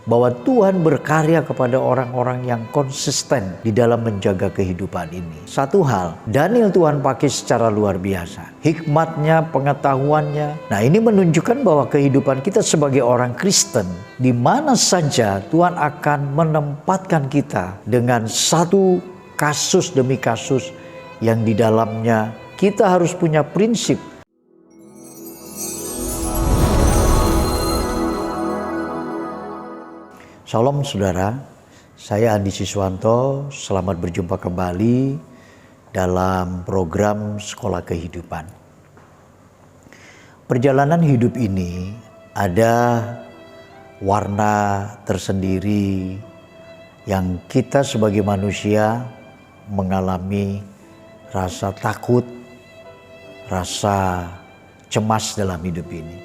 bahwa Tuhan berkarya kepada orang-orang yang konsisten di dalam menjaga kehidupan ini. Satu hal, Daniel Tuhan pakai secara luar biasa. Hikmatnya, pengetahuannya. Nah, ini menunjukkan bahwa kehidupan kita sebagai orang Kristen, di mana saja Tuhan akan menempatkan kita dengan satu kasus demi kasus yang di dalamnya kita harus punya prinsip. Shalom saudara, saya Andi Siswanto, selamat berjumpa kembali dalam program Sekolah Kehidupan. Perjalanan hidup ini ada warna tersendiri yang kita sebagai manusia mengalami rasa takut, rasa cemas dalam hidup ini.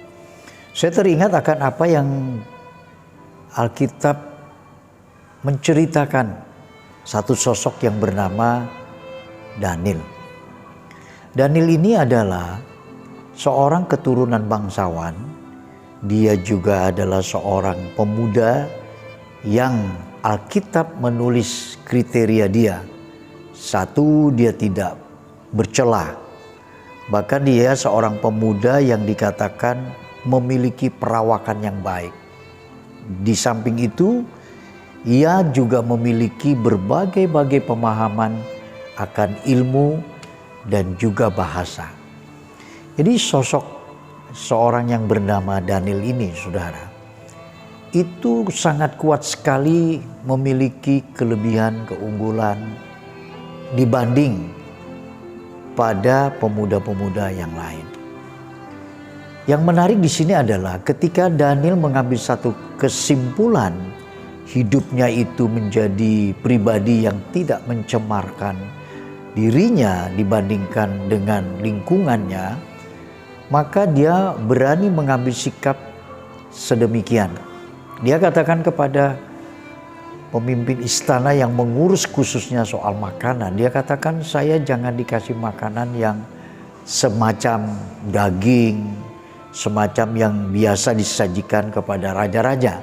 Saya teringat akan apa yang Alkitab menceritakan satu sosok yang bernama Daniel. Daniel ini adalah seorang keturunan bangsawan. Dia juga adalah seorang pemuda yang Alkitab menulis kriteria dia. Satu, dia tidak bercela. Bahkan dia seorang pemuda yang dikatakan memiliki perawakan yang baik. Di samping itu, ia juga memiliki berbagai-bagai pemahaman akan ilmu dan juga bahasa. Jadi sosok seorang yang bernama Daniel ini, saudara, itu sangat kuat sekali memiliki kelebihan, keunggulan dibanding pada pemuda-pemuda yang lain. Yang menarik di sini adalah ketika Daniel mengambil satu kesimpulan, hidupnya itu menjadi pribadi yang tidak mencemarkan dirinya dibandingkan dengan lingkungannya, maka dia berani mengambil sikap sedemikian. Dia katakan kepada pemimpin istana yang mengurus khususnya soal makanan, dia katakan, saya jangan dikasih makanan yang semacam daging, semacam yang biasa disajikan kepada raja-raja.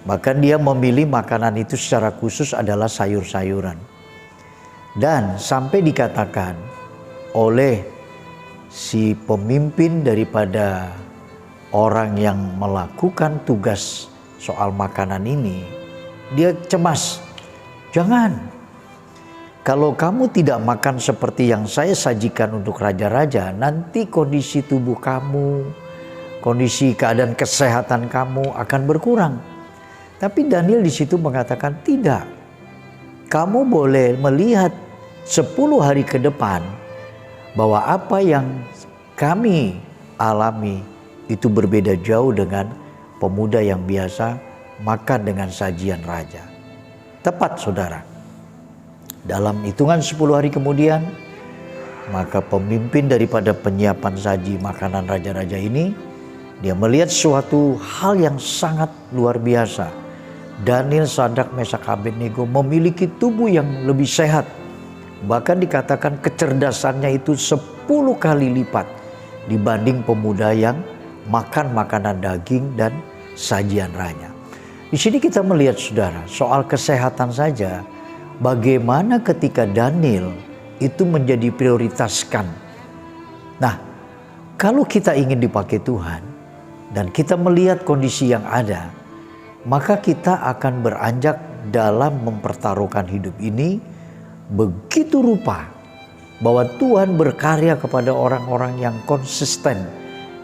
Bahkan dia memilih makanan itu secara khusus adalah sayur-sayuran. Dan sampai dikatakan oleh si pemimpin daripada orang yang melakukan tugas soal makanan ini, dia cemas. Jangan. Kalau kamu tidak makan seperti yang saya sajikan untuk raja-raja, nanti kondisi tubuh kamu, kondisi keadaan kesehatan kamu akan berkurang. Tapi Daniel di situ mengatakan tidak. Kamu boleh melihat 10 hari ke depan bahwa apa yang kami alami itu berbeda jauh dengan pemuda yang biasa makan dengan sajian raja. Tepat, saudara. Dalam hitungan 10 hari kemudian, maka pemimpin daripada penyiapan saji makanan raja-raja ini, dia melihat suatu hal yang sangat luar biasa. Daniel, Sadrak, Mesak, Abednego memiliki tubuh yang lebih sehat. Bahkan dikatakan kecerdasannya itu 10 kali lipat dibanding pemuda yang makan makanan daging dan sajian raja. Di sini kita melihat, saudara, soal kesehatan saja, bagaimana ketika Daniel itu menjadi prioritaskan. Nah, kalau kita ingin dipakai Tuhan dan kita melihat kondisi yang ada, maka kita akan beranjak dalam mempertaruhkan hidup ini begitu rupa bahwa Tuhan berkarya kepada orang-orang yang konsisten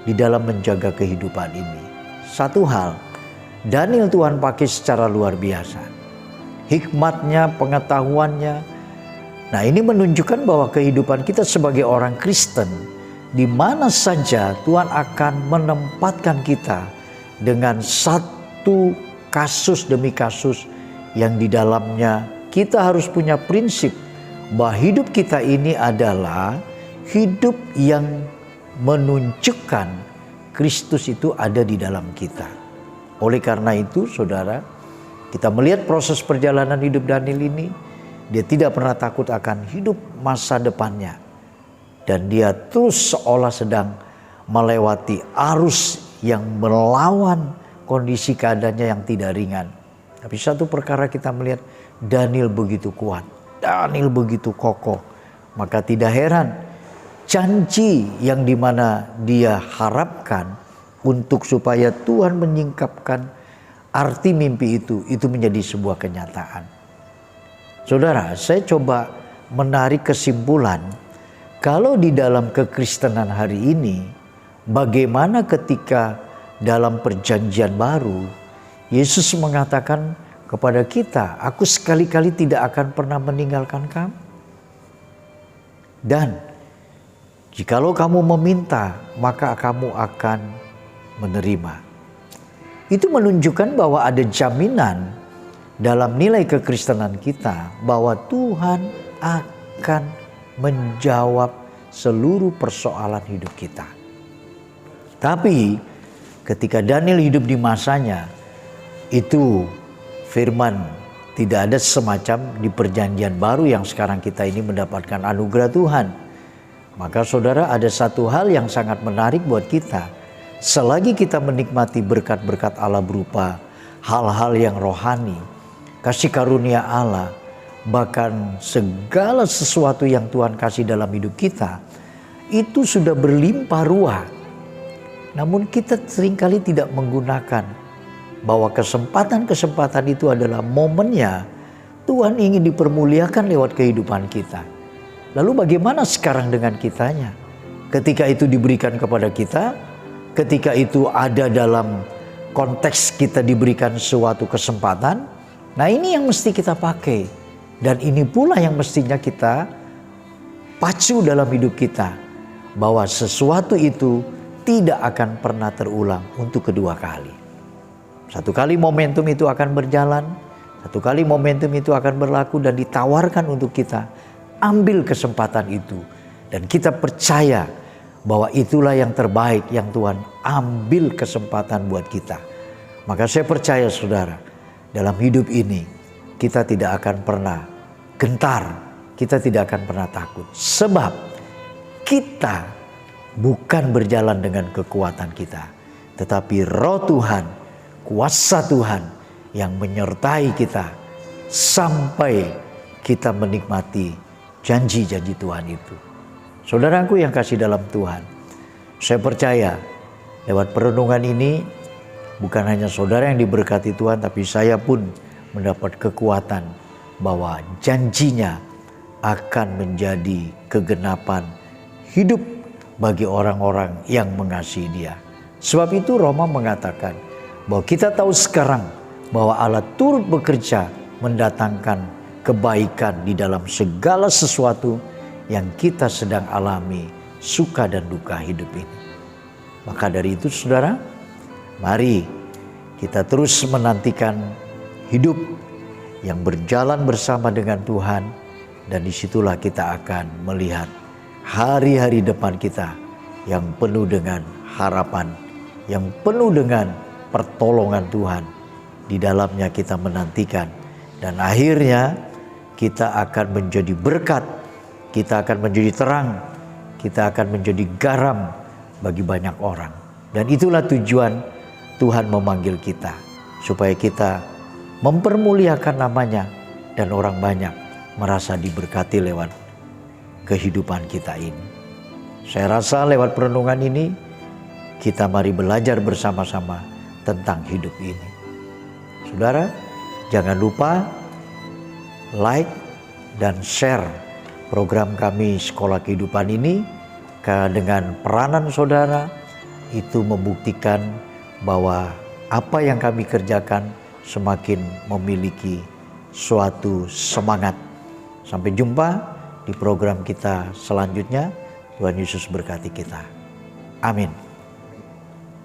di dalam menjaga kehidupan ini. Satu hal, Daniel Tuhan pakai secara luar biasa. Hikmatnya, pengetahuannya. Nah, ini menunjukkan bahwa kehidupan kita sebagai orang Kristen, di mana saja Tuhan akan menempatkan kita dengan satu kasus demi kasus yang di dalamnya kita harus punya prinsip bahwa hidup kita ini adalah hidup yang menunjukkan Kristus itu ada di dalam kita. Oleh karena itu, saudara, kita melihat proses perjalanan hidup Daniel ini, dia tidak pernah takut akan hidup masa depannya. Dan dia terus seolah sedang melewati arus yang melawan kondisi keadaannya yang tidak ringan. Tapi satu perkara kita melihat, Daniel begitu kuat, Daniel begitu kokoh. Maka tidak heran janji yang dimana dia harapkan untuk supaya Tuhan menyingkapkan arti mimpi itu menjadi sebuah kenyataan. Saudara, saya coba menarik kesimpulan, kalau di dalam kekristenan hari ini, bagaimana ketika dalam perjanjian baru, Yesus mengatakan kepada kita, aku sekali-kali tidak akan pernah meninggalkan kamu. Dan jikalau kamu meminta, maka kamu akan menerima. Itu menunjukkan bahwa ada jaminan dalam nilai kekristenan kita bahwa Tuhan akan menjawab seluruh persoalan hidup kita. Tapi ketika Daniel hidup di masanya, itu firman tidak ada semacam di perjanjian baru yang sekarang kita ini mendapatkan anugerah Tuhan. Maka saudara, ada satu hal yang sangat menarik buat kita. Selagi kita menikmati berkat-berkat Allah berupa hal-hal yang rohani, kasih karunia Allah, bahkan segala sesuatu yang Tuhan kasih dalam hidup kita, itu sudah berlimpah ruah. Namun kita seringkali tidak menggunakan, bahwa kesempatan-kesempatan itu adalah momennya Tuhan ingin dipermuliakan lewat kehidupan kita. Lalu bagaimana sekarang dengan kitanya? Ketika itu diberikan kepada kita, ketika itu ada dalam konteks kita diberikan suatu kesempatan, nah ini yang mesti kita pakai. Dan ini pula yang mestinya kita pacu dalam hidup kita, bahwa sesuatu itu tidak akan pernah terulang untuk kedua kali. Satu kali momentum itu akan berjalan, satu kali momentum itu akan berlaku dan ditawarkan untuk kita. Ambil kesempatan itu dan kita percaya bahwa itulah yang terbaik yang Tuhan ambil kesempatan buat kita. Maka saya percaya saudara, dalam hidup ini kita tidak akan pernah gentar, kita tidak akan pernah takut. Sebab kita bukan berjalan dengan kekuatan kita, tetapi Roh Tuhan, kuasa Tuhan yang menyertai kita sampai kita menikmati janji-janji Tuhan itu. Saudaraku yang kasih dalam Tuhan, saya percaya lewat perenungan ini bukan hanya saudara yang diberkati Tuhan, tapi saya pun mendapat kekuatan bahwa janjinya akan menjadi kegenapan hidup bagi orang-orang yang mengasihi Dia. Sebab itu Roma mengatakan bahwa kita tahu sekarang bahwa Allah turut bekerja mendatangkan kebaikan di dalam segala sesuatu yang kita sedang alami, suka dan duka hidup ini. Maka dari itu saudara, mari kita terus menantikan hidup yang berjalan bersama dengan Tuhan, dan disitulah kita akan melihat hari-hari depan kita yang penuh dengan harapan, yang penuh dengan pertolongan Tuhan. Di dalamnya kita menantikan, dan akhirnya kita akan menjadi berkat, kita akan menjadi terang, kita akan menjadi garam bagi banyak orang. Dan itulah tujuan Tuhan memanggil kita, supaya kita mempermuliakan namanya dan orang banyak merasa diberkati lewat kehidupan kita ini. Saya rasa lewat perenungan ini kita mari belajar bersama-sama tentang hidup ini. Saudara, jangan lupa like dan share program kami Sekolah Kehidupan ini, karena dengan peranan saudara itu membuktikan bahwa apa yang kami kerjakan semakin memiliki suatu semangat. Sampai jumpa di program kita selanjutnya. Tuhan Yesus berkati kita. Amin.